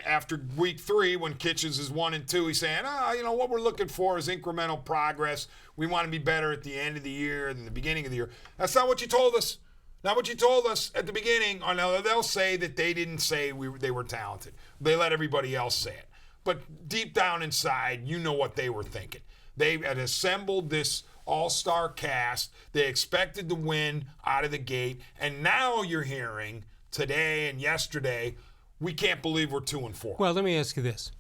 after week 3, when Kitchens is 1-2, he's saying, what we're looking for is incremental progress. We want to be better at the end of the year than the beginning of the year. That's not what you told us. Not what you told us at the beginning. They'll say that they didn't say they were talented. They let everybody else say it. But deep down inside, you know what they were thinking. They had assembled this all-star cast. They expected to win out of the gate. And now you're hearing today and yesterday, we can't believe we're 2-4. Well, let me ask you this.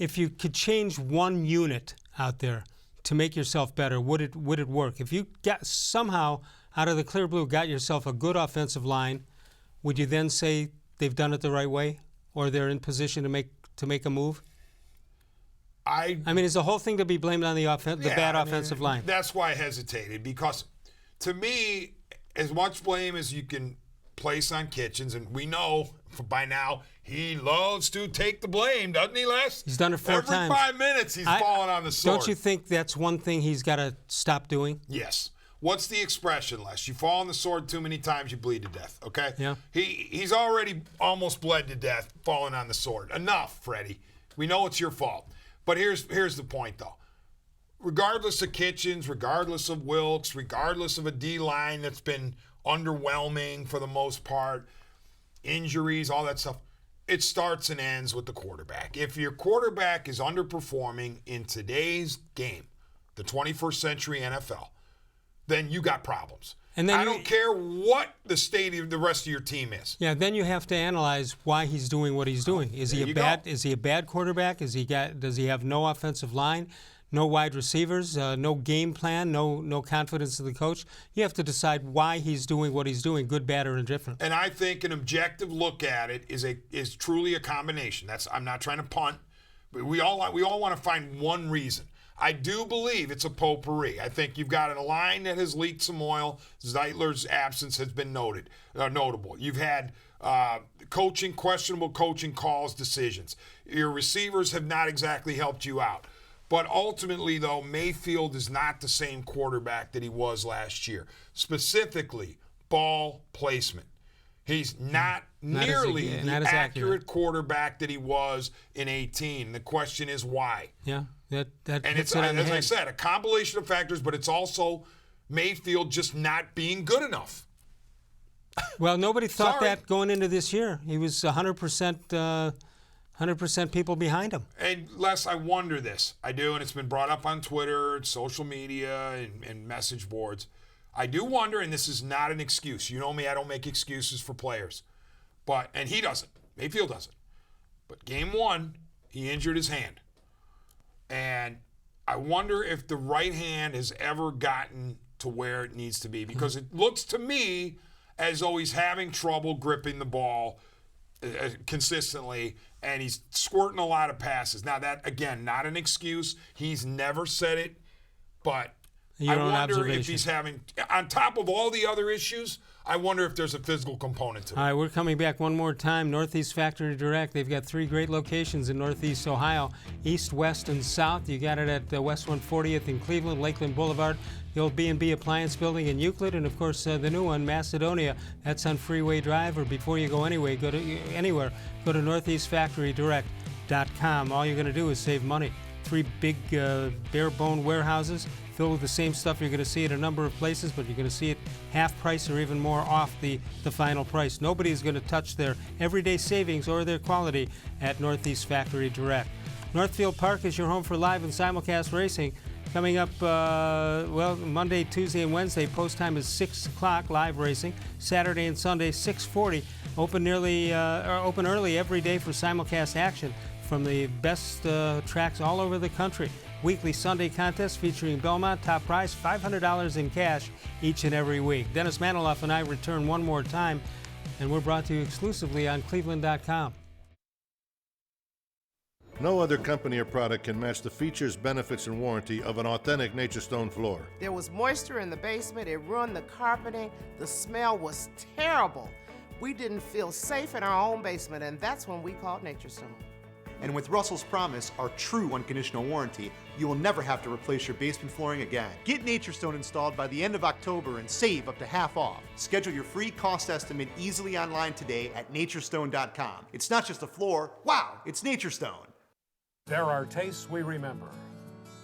If you could change one unit out there to make yourself better, would it work? If you got somehow out of the clear blue got yourself a good offensive line, would you then say they've done it the right way or they're in position to make a move? I mean, is the whole thing to be blamed on the bad offensive line? That's why I hesitated, because to me, as much blame as you can place on Kitchens, and we know by now he loves to take the blame, doesn't he, Les? He's done it 4 times. Every 5 minutes he's falling on the sword. Don't you think that's one thing he's got to stop doing? Yes. What's the expression, Les? You fall on the sword too many times, you bleed to death, okay? Yeah. He's already almost bled to death falling on the sword. Enough, Freddie. We know it's your fault. But here's the point, though. Regardless of Kitchens, regardless of Wilkes, regardless of a D-line that's been underwhelming for the most part, injuries, all that stuff, it starts and ends with the quarterback. If your quarterback is underperforming in today's game, the 21st century NFL, then you got problems. And then I don't care what the state of the rest of your team is. Yeah, then you have to analyze why he's doing what he's doing. Is he a bad quarterback? Does he have no offensive line, no wide receivers, no game plan, no confidence in the coach? You have to decide why he's doing what he's doing, good, bad, or indifferent. And I think an objective look at it is truly a combination. I'm not trying to punt, but we all want to find one reason. I do believe it's a potpourri. I think you've got a line that has leaked some oil. Zeitler's absence has been notable. You've had questionable coaching calls, decisions. Your receivers have not exactly helped you out. But ultimately, though, Mayfield is not the same quarterback that he was last year. Specifically, ball placement. He's not nearly the accurate quarterback that he was in 2018. The question is why. Yeah, that and it's, as I said, a compilation of factors, but it's also Mayfield just not being good enough. Well, nobody thought Sorry. that going into this year. He was 100% people behind him. And Les, I wonder this. I do, and it's been brought up on Twitter, social media, and message boards. I do wonder, and this is not an excuse. You know me, I don't make excuses for players. And he doesn't. Mayfield doesn't. But game one, he injured his hand. And I wonder if the right hand has ever gotten to where it needs to be, because it looks to me as though he's having trouble gripping the ball consistently, and he's squirting a lot of passes. Now, that, again, not an excuse. He's never said it, but I wonder if he's having, on top of all the other issues, I wonder if there's a physical component to it. All right, we're coming back one more time. Northeast Factory Direct. They've got 3 great locations in Northeast Ohio, east, west, and south. You got it at West 140th in Cleveland, Lakeland Boulevard, the old B&B Appliance Building in Euclid, and, of course, the new one, Macedonia. That's on Freeway Drive, or before you go anywhere, go to northeastfactorydirect.com. All you're going to do is save money. 3 big bare-bone warehouses filled with the same stuff you're going to see at a number of places, but you're going to see it half price or even more off the final price. Nobody's going to touch their everyday savings or their quality at Northeast Factory Direct. Northfield Park is your home for live and simulcast racing. Coming up, Monday, Tuesday, and Wednesday, post time is 6 o'clock, live racing. Saturday and Sunday, 6:40. Open early every day for simulcast action from the best tracks all over the country. Weekly Sunday contest featuring Belmont, top prize $500 in cash each and every week. Dennis Manoloff and I return one more time, and we're brought to you exclusively on cleveland.com. No other company or product can match the features, benefits, and warranty of an authentic Nature Stone floor. There was moisture in the basement. It ruined the carpeting. The smell was terrible. We didn't feel safe in our own basement, and that's when we called Nature Stone. And with Russell's Promise, our true unconditional warranty, you will never have to replace your basement flooring again. Get Nature Stone installed by the end of October and save up to half off. Schedule your free cost estimate easily online today at naturestone.com. It's not just a floor, wow, it's Nature Stone. There are tastes we remember.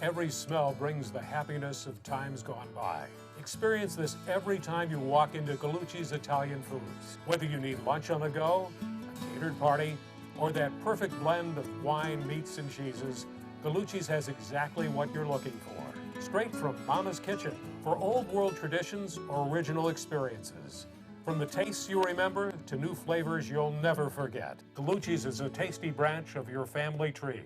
Every smell brings the happiness of times gone by. Experience this every time you walk into Gallucci's Italian Foods. Whether you need lunch on the go, a catered party, or that perfect blend of wine, meats, and cheeses, Gallucci's has exactly what you're looking for. Straight from Mama's Kitchen for old world traditions or original experiences. From the tastes you remember to new flavors you'll never forget. Gallucci's is a tasty branch of your family tree.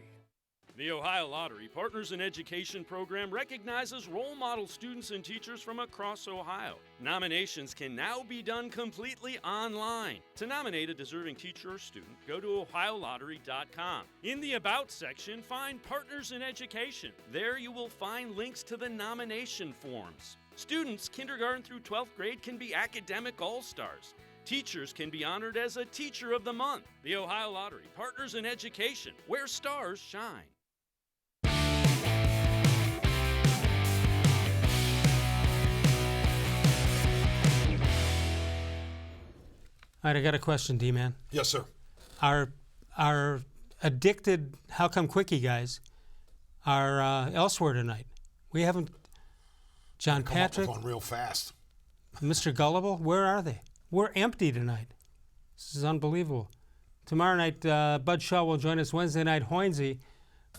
The Ohio Lottery Partners in Education program recognizes role model students and teachers from across Ohio. Nominations can now be done completely online. To nominate a deserving teacher or student, go to ohiolottery.com. In the About section, find Partners in Education. There you will find links to the nomination forms. Students kindergarten through 12th grade can be academic all-stars. Teachers can be honored as a Teacher of the Month. The Ohio Lottery Partners in Education, where stars shine. All right, I got a question, D-Man. Yes, sir. Our addicted How Come Quickie guys are elsewhere tonight. We haven't. John Patrick. Come up with one real fast. Mr. Gullible, where are they? We're empty tonight. This is unbelievable. Tomorrow night, Bud Shaw will join us. Wednesday night, Hoynesy.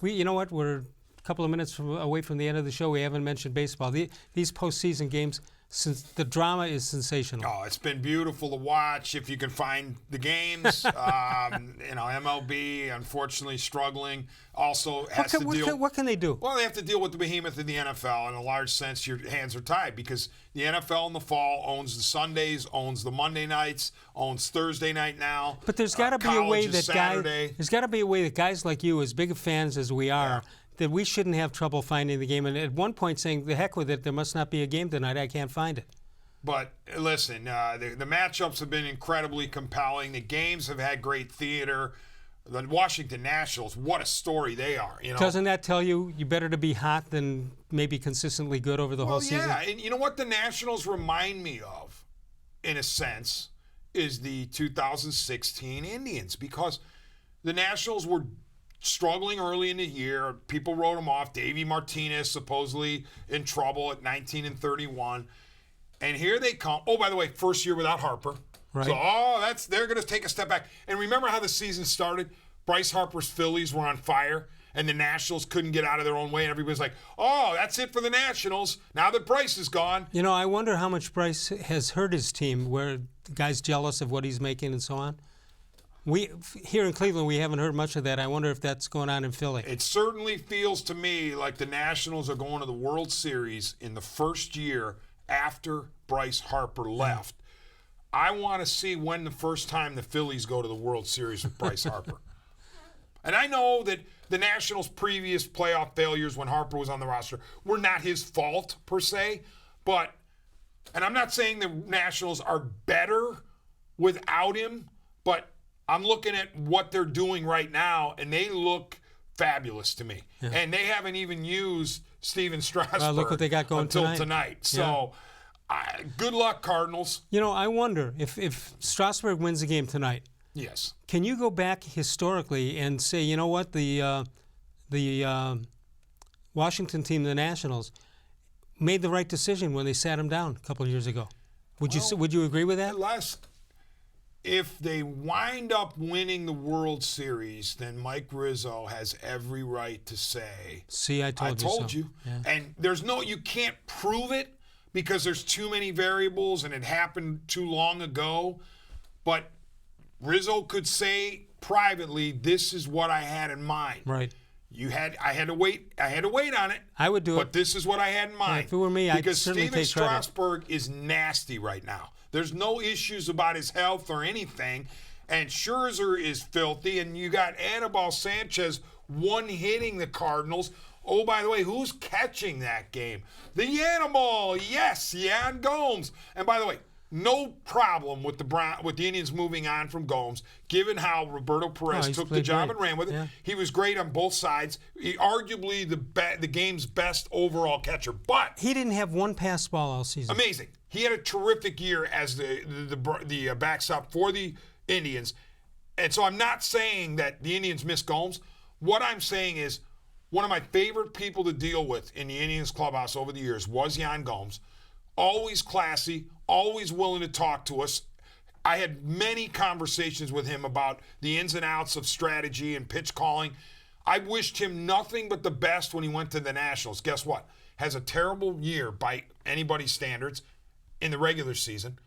You know what? We're a couple of minutes away from the end of the show. We haven't mentioned baseball. These postseason games, since the drama is sensational. Oh, it's been beautiful to watch if you can find the games. MLB, unfortunately, struggling. Also has to deal. What can they do? Well, they have to deal with the behemoth in the NFL. In a large sense, your hands are tied because the NFL in the fall owns the Sundays, owns the Monday nights, owns Thursday night now. But there's got to be a way that Saturday. There's got to be a way that guys like you, as big fans as we are, that we shouldn't have trouble finding the game. And at one point saying, the heck with it, there must not be a game tonight. I can't find it. But listen, the matchups have been incredibly compelling. The games have had great theater. The Washington Nationals, what a story they are. You know? Doesn't that tell you better to be hot than maybe consistently good over the whole season? Yeah, and you know what the Nationals remind me of, in a sense, is the 2016 Indians, because the Nationals were struggling early in the year. People wrote him off. Davey Martinez supposedly in trouble at 19-31. And here they come. Oh, by the way, first year without Harper. Right. So, they're going to take a step back. And remember how the season started? Bryce Harper's Phillies were on fire, and the Nationals couldn't get out of their own way, and everybody's like, oh, that's it for the Nationals. Now that Bryce is gone. You know, I wonder how much Bryce has hurt his team, where the guy's jealous of what he's making and so on. Here in Cleveland, we haven't heard much of that. I wonder if that's going on in Philly. It certainly feels to me like the Nationals are going to the World Series in the first year after Bryce Harper left. I want to see when the first time the Phillies go to the World Series with Bryce Harper. And I know that the Nationals' previous playoff failures when Harper was on the roster were not his fault per se, but, and I'm not saying the Nationals are better without him, but I'm looking at what they're doing right now, and they look fabulous to me. Yeah. And they haven't even used Steven Strasburg look what they got going until tonight. So, good luck, Cardinals. You know, I wonder if Strasburg wins the game tonight. Yes. Can you go back historically and say, you know what, the Washington team, the Nationals, made the right decision when they sat him down a couple of years ago? Would you agree with that? If they wind up winning the World Series, then Mike Rizzo has every right to say, "See, I told you." Yeah. And you can't prove it because there's too many variables and it happened too long ago. But Rizzo could say privately, "This is what I had in mind." Right. I had to wait on it. I would do it. But this is what I had in mind. Yeah, if it were me, I'd certainly take credit. Because Steven Strasburg is nasty right now. There's no issues about his health or anything. And Scherzer is filthy. And you got Anibal Sanchez one-hitting the Cardinals. Oh, by the way, who's catching that game? The animal, yes, Yan Gomes. And by the way, no problem with the Indians moving on from Gomes, given how Roberto Perez took the job and ran with it. Yeah. He was great on both sides. Arguably the game's best overall catcher. But he didn't have one pass ball all season. Amazing. He had a terrific year as the backstop for the Indians. And so I'm not saying that the Indians miss Gomes. What I'm saying is one of my favorite people to deal with in the Indians clubhouse over the years was Yan Gomes. Always classy, always willing to talk to us. I had many conversations with him about the ins and outs of strategy and pitch calling. I wished him nothing but the best when he went to the Nationals. Guess what? Has a terrible year by anybody's standards in the regular season.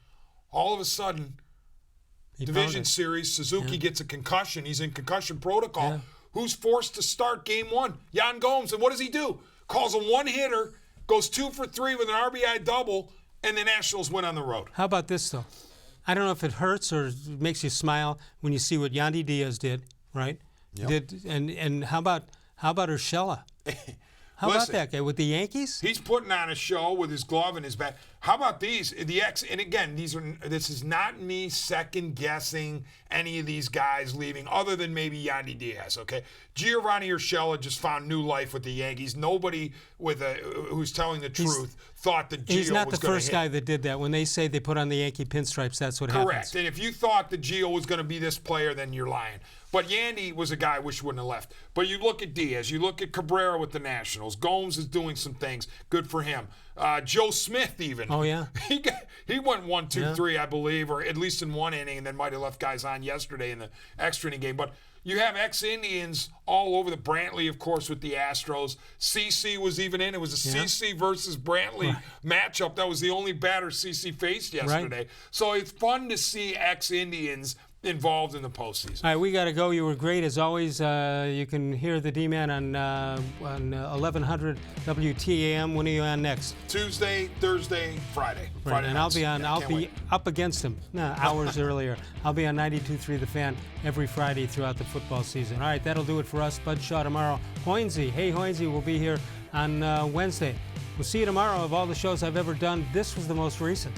All of a sudden, division series, Suzuki gets a concussion. He's in concussion protocol. Yeah. Who's forced to start game one? Yan Gomes. And what does he do? Calls a one-hitter, goes 2 for 3 with an RBI double, and the Nationals win on the road. How about this, though? I don't know if it hurts or makes you smile when you see what Yandy Diaz did, right? Yep. And how about Urshela? How about that guy with the Yankees? He's putting on a show with his glove in his back. How about these? And again, this is not me second guessing any of these guys leaving, other than maybe Yandy Diaz. Okay, Giovanni Urshela just found new life with the Yankees. Nobody who's telling the truth thought that Gio was going to hit. He's not the first guy that did that. When they say they put on the Yankee pinstripes, that's what happens. Correct. And if you thought that Gio was going to be this player, then you're lying. But Yandy was a guy I wish wouldn't have left. But you look at Diaz, you look at Cabrera with the Nationals. Gomes is doing some things. Good for him. Joe Smith even. Oh, yeah. He went 1, 2, 3, I believe, or at least in one inning, and then might have left guys on yesterday in the extra inning game. But you have ex-Indians all over the Brantley, of course, with the Astros. CC was even in. It was a CC versus Brantley matchup. That was the only batter CC faced yesterday. Right. So it's fun to see ex-Indians involved in the postseason. All right, we got to go. You were great as always. You can hear the D-Man on 1100 WTAM. When are you on next? Tuesday, Thursday, Friday. Right, Friday and nights. I'll be up against him hours earlier. I'll be on 92.3 The Fan every Friday throughout the football season. All right, that'll do it for us. Bud Shaw tomorrow. Hoynesy, hey Hoynesy, will be here on Wednesday. We'll see you tomorrow. Of all the shows I've ever done, this was the most recent.